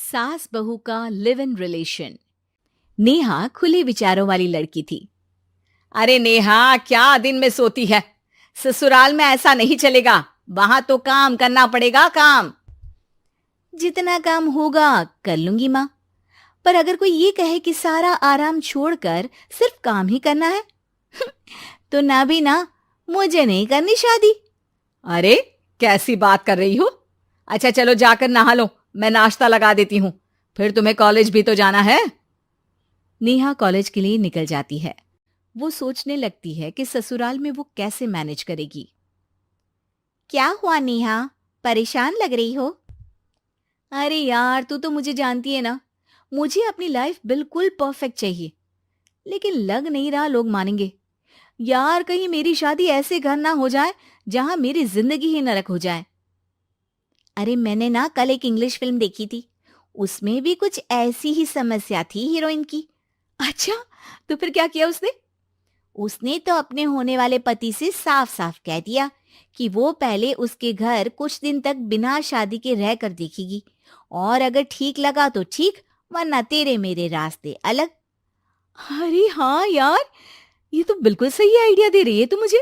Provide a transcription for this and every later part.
सास बहू का लिव इन रिलेशन। नेहा खुले विचारों वाली लड़की थी। अरे नेहा, क्या दिन में सोती है? ससुराल में ऐसा नहीं चलेगा। वहां तो काम करना पड़ेगा, काम। जितना काम होगा कर लूंगी माँ, पर अगर कोई ये कहे कि सारा आराम छोड़कर सिर्फ काम ही करना है तो ना भी ना, मुझे नहीं करनी शादी। अरे कैसी बात कर रही हो? अच्छा चलो जाकर नहा लो, मैं नाश्ता लगा देती हूँ। फिर तुम्हें कॉलेज भी तो जाना है। नेहा कॉलेज के लिए निकल जाती है। वो सोचने लगती है कि ससुराल में वो कैसे मैनेज करेगी। क्या हुआ नेहा, परेशान लग रही हो? अरे यार, तू तो मुझे जानती है ना, मुझे अपनी लाइफ बिल्कुल परफेक्ट चाहिए, लेकिन लग नहीं रहा लोग मानेंगे। यार, कहीं मेरी शादी ऐसे घर ना हो जाए जहां मेरी जिंदगी ही नरक हो जाए। अरे मैंने ना कल एक इंग्लिश फिल्म देखी थी, उसमें भी कुछ ऐसी ही समस्या थी हीरोइन की। अच्छा, तो फिर क्या किया उसने? उसने तो अपने होने वाले पति से साफ साफ कह दिया कि वो पहले उसके घर कुछ दिन तक बिना शादी के रह कर देखेगी, और अगर ठीक लगा तो ठीक, वरना तेरे मेरे रास्ते अलग। अरे हाँ यार, ये तो बिल्कुल सही आइडिया दे रही है तू मुझे।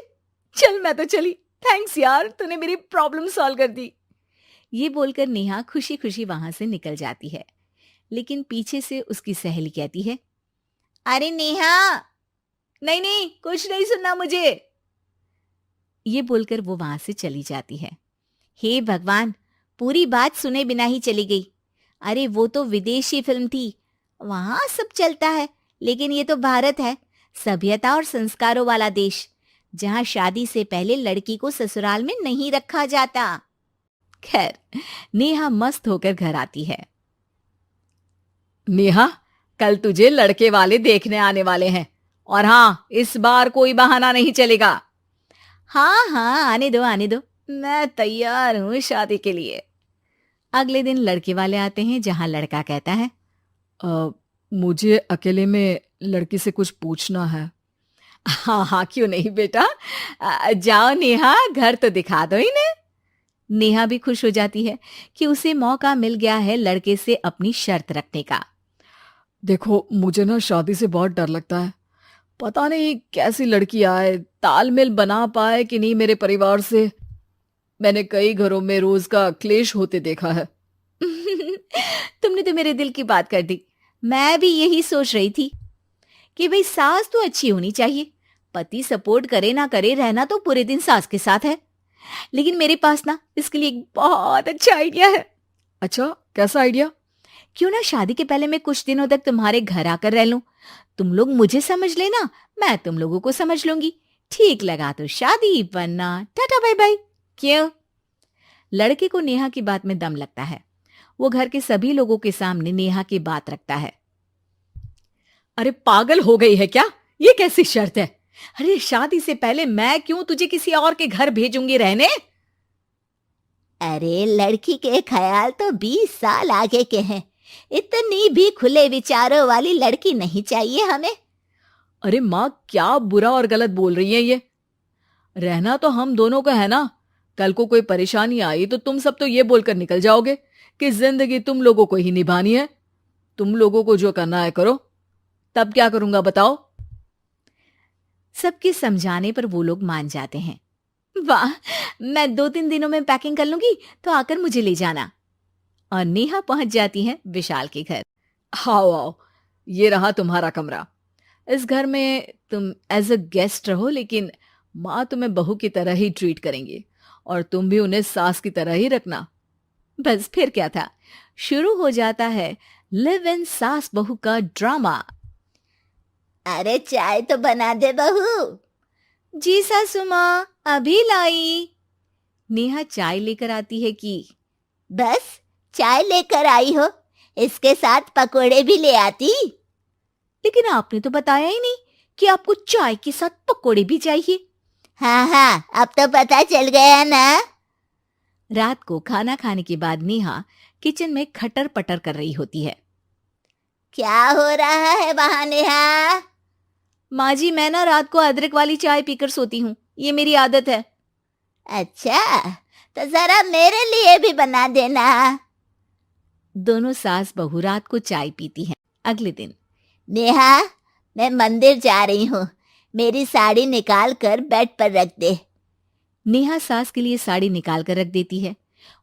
चल मैं तो चली, थैंक्स यार, तूने मेरी प्रॉब्लम सॉल्व कर दी। ये बोलकर नेहा खुशी खुशी वहां से निकल जाती है, लेकिन पीछे से उसकी सहेली कहती है, अरे नेहा, नहीं नहीं, कुछ नहीं सुनना मुझे। ये बोलकर वो वहां से चली जाती है। हे भगवान, पूरी बात सुने बिना ही चली गई। अरे वो तो विदेशी फिल्म थी, वहां सब चलता है, लेकिन ये तो भारत है, सभ्यता और संस्कारों वाला देश, जहां शादी से पहले लड़की को ससुराल में नहीं रखा जाता। खैर, नेहा मस्त होकर घर आती है। नेहा, कल तुझे लड़के वाले देखने आने वाले हैं, और हाँ, इस बार कोई बहाना नहीं चलेगा। हाँ हाँ, आने दो आने दो, मैं तैयार हूं शादी के लिए। अगले दिन लड़के वाले आते हैं, जहां लड़का कहता है, मुझे अकेले में लड़की से कुछ पूछना है। हाँ हाँ, क्यों नहीं बेटा, जाओ नेहा, घर तो दिखा दो इन्हें। नेहा भी खुश हो जाती है कि उसे मौका मिल गया है लड़के से अपनी शर्त रखने का। देखो, मुझे ना शादी से बहुत डर लगता है। पता नहीं कैसी लड़की आए, तालमेल बना पाए कि नहीं मेरे परिवार से। मैंने कई घरों में रोज का क्लेश होते देखा है। तुमने तो मेरे दिल की बात कर दी। मैं भी यही सोच रही थी कि भाई सास तो अच्छी होनी चाहिए, पति सपोर्ट करे ना करे, रहना तो पूरे दिन सास के साथ है। लेकिन मेरे पास ना इसके लिए एक बहुत अच्छा आइडिया है। अच्छा, कैसा आइडिया? क्यों ना शादी के पहले मैं कुछ दिनों तक तुम्हारे घर आकर रह लूं। तुम लोग मुझे समझ लेना, मैं तुम लोगों को समझ लूंगी। ठीक लगा तो शादी, वरना टाटा बाय बाय। क्यों? लड़के को नेहा की बात में दम लगता है। वो घर के सभी लोगों के सामने नेहा की बात रखता है। अरे पागल हो गई है क्या? ये कैसी शर्त है? अरे शादी से पहले मैं क्यों तुझे किसी और के घर भेजूंगी रहने? अरे लड़की के ख्याल तो 20 साल आगे के हैं, इतनी भी खुले विचारों वाली लड़की नहीं चाहिए हमें। अरे माँ, क्या बुरा और गलत बोल रही है ये? रहना तो हम दोनों का है ना। कल को कोई परेशानी आई तो तुम सब तो ये बोलकर निकल जाओगे कि जिंदगी तुम लोगों को ही निभानी है। तुम लोगों को जो करना है करो। तब क्या करूंगा बताओ? सबके समझाने पर वो लोग मान जाते हैं। वाह, मैं 2-3 दिनों में पैकिंग कर लूंगी, तो आकर मुझे ले जाना। और नेहा पहुंच जाती है विशाल के घर। आओ आओ, ये रहा तुम्हारा कमरा। इस घर में तुम एज अ गेस्ट रहो, लेकिन माँ तुम्हें बहू की तरह ही ट्रीट करेंगी, और तुम भी उन्हें सास की तरह ही रखना। बस फिर क्या था, शुरू हो जाता है लिव इन सास बहू का ड्रामा। अरे चाय तो बना दे बहू। जी सासू माँ, अभी लाई। नेहा चाय लेकर आती है कि बस चाय लेकर आई हो, इसके साथ पकोड़े भी ले आती। लेकिन आपने तो बताया ही नहीं कि आपको चाय के साथ पकोड़े भी चाहिए। हाँ हाँ, अब तो पता चल गया ना। रात को खाना खाने के बाद नेहा किचन में खटर पटर कर रही होती है। क्या हो रहा है वहां नेहा? माँ जी, मैं ना रात को अदरक वाली चाय पीकर सोती हूँ, ये मेरी आदत है। अच्छा, तो जरा मेरे लिए भी बना देना। दोनों सास बहू रात को चाय पीती हैं। अगले दिन, नेहा, मैं मंदिर जा रही हूँ, मेरी साड़ी निकाल कर बेड पर रख दे। नेहा सास के लिए साड़ी निकाल कर रख देती है।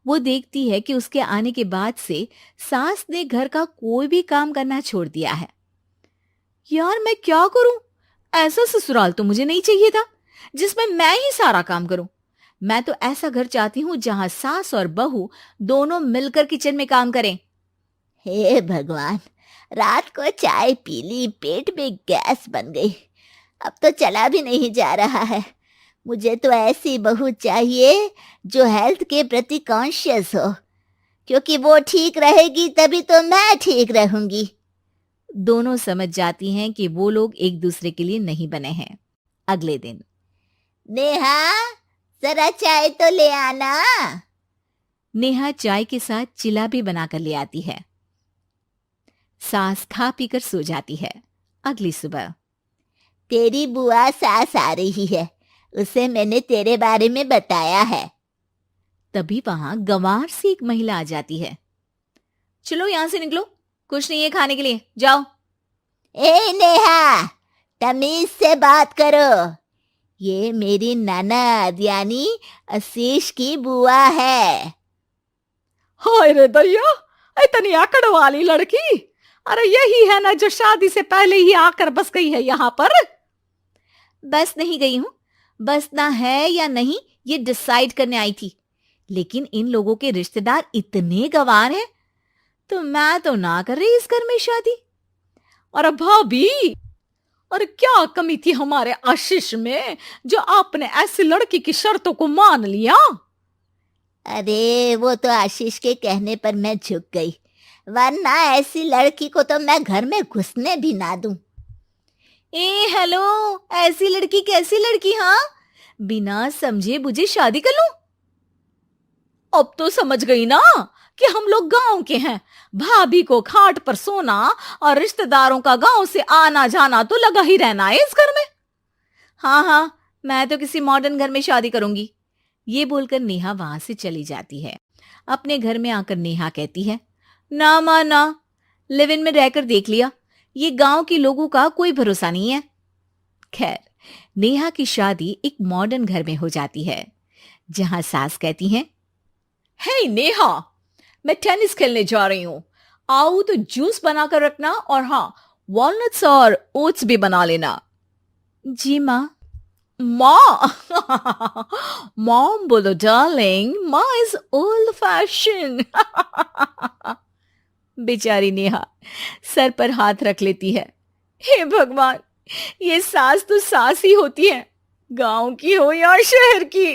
वो देखती है कि उसके आने के बाद से सास ने घर का कोई भी काम करना छोड़ दिया है। यार मैं क्या करूं? ऐसा ससुराल तो मुझे नहीं चाहिए था जिसमें मैं ही सारा काम करूं। मैं तो ऐसा घर चाहती हूं जहां सास और बहू दोनों मिलकर किचन में काम करें। हे भगवान, रात को चाय पी ली, पेट में गैस बन गई, अब तो चला भी नहीं जा रहा है। मुझे तो ऐसी बहू चाहिए जो हेल्थ के प्रति कॉन्शियस हो, क्योंकि वो ठीक रहेगी तभी तो मैं ठीक रहूंगी। दोनों समझ जाती हैं कि वो लोग एक दूसरे के लिए नहीं बने हैं। अगले दिन, नेहा, जरा चाय तो ले आना। नेहा चाय के साथ चिला भी बनाकर ले आती है। सास खा पीकर सो जाती है। अगली सुबह, तेरी बुआ सास आ रही है, उसे मैंने तेरे बारे में बताया है। तभी वहां गंवार से एक महिला आ जाती है। चलो यहां से निकलो, कुछ नहीं है खाने के लिए, जाओ। ए नेहा, तमीज से बात करो, ये मेरी ननद यानी आशीष की बुआ है। हाय रे दैया, इतनी आकड़ वाली लड़की! अरे यही है ना जो शादी से पहले ही आकर बस गई है यहाँ पर। बस नहीं गई हूं, बसना है या नहीं ये डिसाइड करने आई थी, लेकिन इन लोगों के रिश्तेदार इतने गंवार हैं तो मैं तो ना कर रही इस घर में शादी। और भाभी, और क्या कमी थी हमारे आशीष में जो आपने ऐसी लड़की की शर्तों को मान लिया? अरे वो तो आशीष के कहने पर मैं झुक गई, वरना ऐसी लड़की को तो मैं घर में घुसने भी ना दूं। ए हेलो, ऐसी लड़की कैसी लड़की? हाँ, बिना समझे बुझे शादी कर लूं? अब तो समझ गई ना कि हम लोग गांव के हैं। भाभी को खाट पर सोना और रिश्तेदारों का गांव से आना जाना तो लगा ही रहना है इस घर में। हाँ हाँ, मैं तो किसी मॉडर्न घर में शादी करूंगी। ये बोलकर नेहा वहां से चली जाती है। अपने घर में आकर नेहा कहती है, ना मां ना, लिव इन में रहकर देख लिया, ये गांव के लोगों का कोई भरोसा नहीं है। खैर, नेहा की शादी एक मॉडर्न घर में हो जाती है जहां सास कहती हैं, हे नेहा, मैं टेनिस खेलने जा रही हूं, आओ तो जूस बनाकर रखना, और हाँ, वॉलनट्स और ओट्स भी बना लेना। जी माँ। माँ मॉम बोलो डार्लिंग, माँ इज ओल्ड फैशन। बेचारी नेहा सर पर हाथ रख लेती है। हे भगवान, ये सास तो सास ही होती है, गांव की हो या शहर की।